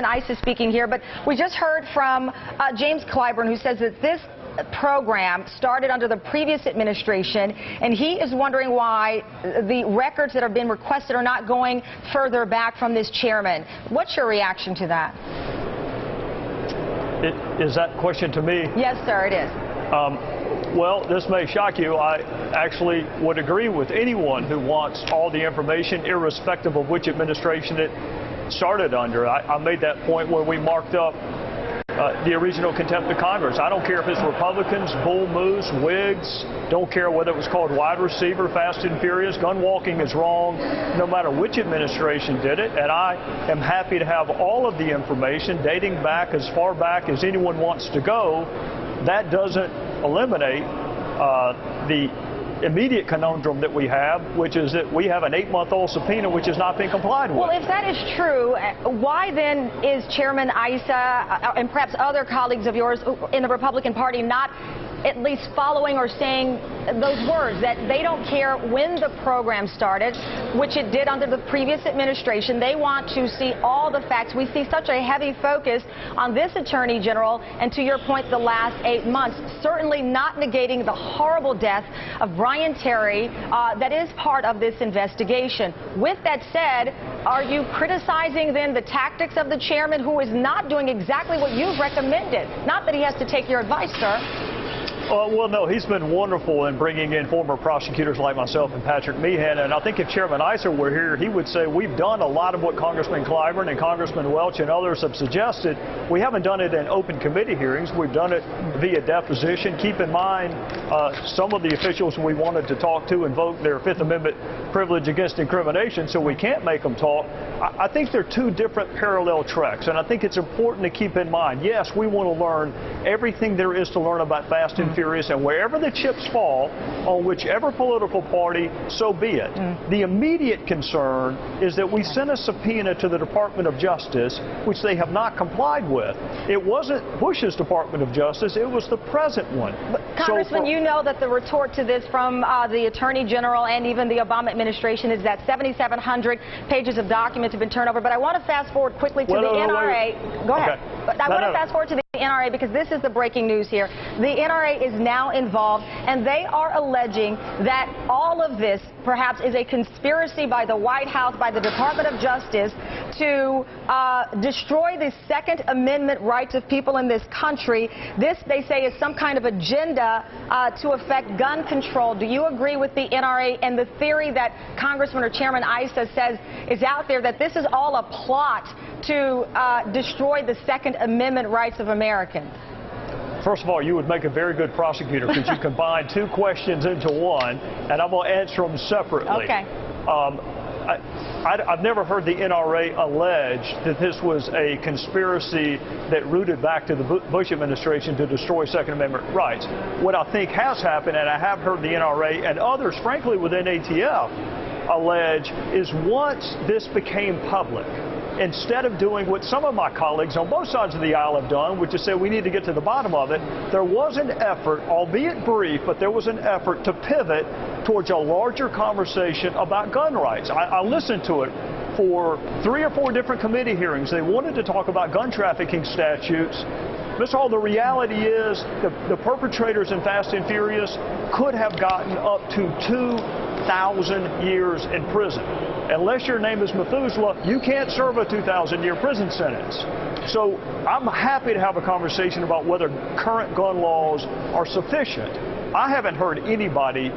ICE is speaking here, but we just heard from James Clyburn, who says that this program started under the previous administration, and he is wondering why the records that have been requested are not going further back from this chairman. What's your reaction to that? Is that question to me? Yes, sir, it is. Well, this may shock you. I actually would agree with anyone who wants all the information, irrespective of which administration it started under. I made that point where we marked up the original contempt of Congress. I don't care if it's Republicans, Bull Moose, Whigs, don't care whether it was called wide receiver, fast and furious. Gun walking is wrong no matter which administration did it, and I am happy to have all of the information dating back as far back as anyone wants to go. That doesn't eliminate the immediate conundrum that we have, which is that we have an 8-month-old subpoena which has not been complied with. Well, if that is true, why then is Chairman Issa and perhaps other colleagues of yours in the Republican Party not at least following or saying those words, that they don't care when the program started, which it did under the previous administration? They want to see all the facts. We see such a heavy focus on this Attorney General, and to your point, the last 8 months, certainly not negating the horrible death of Brian Terry that is part of this investigation. With that said, are you criticizing then the tactics of the chairman, who is not doing exactly what you've recommended? Not that he has to take your advice, sir. Well, no, he's been wonderful in bringing in former prosecutors like myself and Patrick Meehan, and I think if Chairman Issa were here, he would say we've done a lot of what Congressman Clyburn and Congressman Welch and others have suggested. We haven't done it in open committee hearings. We've done it via deposition. Keep in mind, some of the officials we wanted to talk to invoked their Fifth Amendment privilege against incrimination, so we can't make them talk. I think they're two different parallel tracks, and I think it's important to keep in mind, yes, we want to learn everything there is to learn about Fast and Furious, and wherever the chips fall on whichever political party, so be it. The immediate concern is that we sent a subpoena to the Department of Justice, which they have not complied with. It wasn't Bush's Department of Justice, it was the present one. But Congressman, you know that the retort to this from the Attorney General and even the Obama administration is that 7,700 pages of documents have been turned over. But I want to fast forward quickly to the NRA. Go ahead. Okay. I want to fast forward to the NRA because this is the breaking news here. The NRA is now involved, and they are alleging that all of this perhaps is a conspiracy by the White House, by the Department of Justice, to destroy the Second Amendment rights of people in this country. This, they say, is some kind of agenda to affect gun control. Do you agree with the NRA and the theory that Congressman or Chairman Issa says is out there, that this is all a plot to destroy the Second Amendment rights of Americans? First of all, you would make a very good prosecutor because you combine two questions into one, and I'm going to answer them separately. Okay. I've never heard the NRA allege that this was a conspiracy that rooted back to the Bush administration to destroy Second Amendment rights. What I think has happened, and I have heard the NRA and others, frankly, within ATF, allege, is once this became public, instead of doing what some of my colleagues on both sides of the aisle have done, which is say we need to get to the bottom of it, there was an effort, albeit brief, but there was an effort to pivot towards a larger conversation about gun rights. I listened to it for 3 or 4 different committee hearings. They wanted to talk about gun trafficking statutes. Mr. Hall, the reality is the perpetrators in Fast and Furious could have gotten up to 2,000 years in prison. Unless your name is Methuselah, you can't serve a 2,000-year prison sentence. So I'm happy to have a conversation about whether current gun laws are sufficient. I haven't heard anybody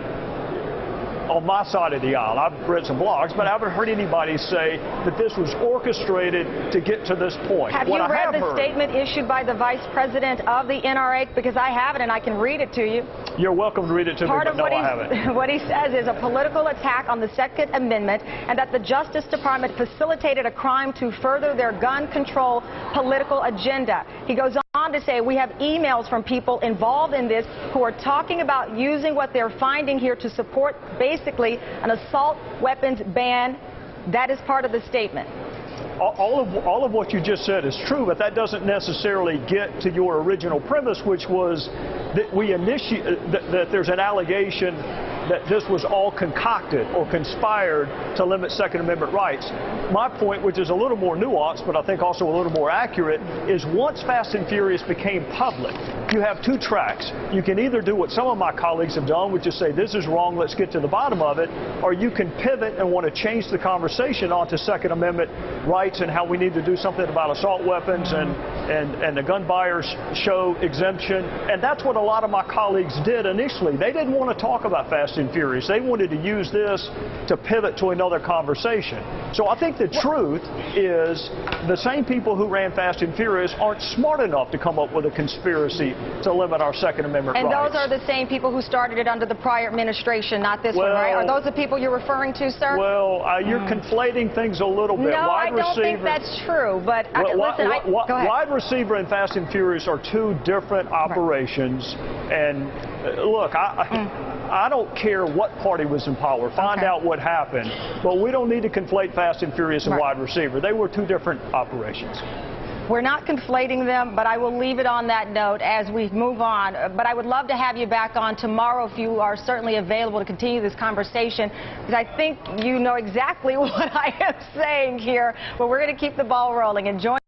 on my side of the aisle, I've read some blogs, but I haven't heard anybody say that this was orchestrated to get to this point. Have you read the statement issued by the Vice President of the NRA? Because I have it and I can read it to you. You're welcome to read it to me, but no, I haven't. What he says is a political attack on the Second Amendment, and that the Justice Department facilitated a crime to further their gun control political agenda. He goes on to say, we have emails from people involved in this who are talking about using what they're finding here to support basically an assault weapons ban. That is part of the statement. All of what you just said is true, but that doesn't necessarily get to your original premise, which was that that there's an allegation that this was all concocted or conspired to limit Second Amendment rights. My point, which is a little more nuanced, but I think also a little more accurate, is once Fast and Furious became public, you have two tracks. You can either do what some of my colleagues have done, which is say this is wrong, let's get to the bottom of it, or you can pivot and want to change the conversation onto Second Amendment rights and how we need to do something about assault weapons and the gun buyers show exemption. And that's what a lot of my colleagues did initially. They didn't want to talk about Fast and Furious. They wanted to use this to pivot to another conversation. So I think the truth is the same people who ran Fast and Furious aren't smart enough to come up with a conspiracy to limit our Second Amendment rights. And those are the same people who started it under the prior administration, not this one, right? Are those the people you're referring to, sir? Well, you're conflating things a little bit. No, I don't think that's true. But listen, go ahead. Wide Receiver and Fast and Furious are two different operations. Right. And look, I don't care what party was in power. Find out what happened. But we don't need to conflate Fast and Furious and Wide Receiver. They were two different operations. We're not conflating them, but I will leave it on that note as we move on. But I would love to have you back on tomorrow if you are certainly available to continue this conversation, because I think you know exactly what I am saying here. But we're going to keep the ball rolling. Enjoy.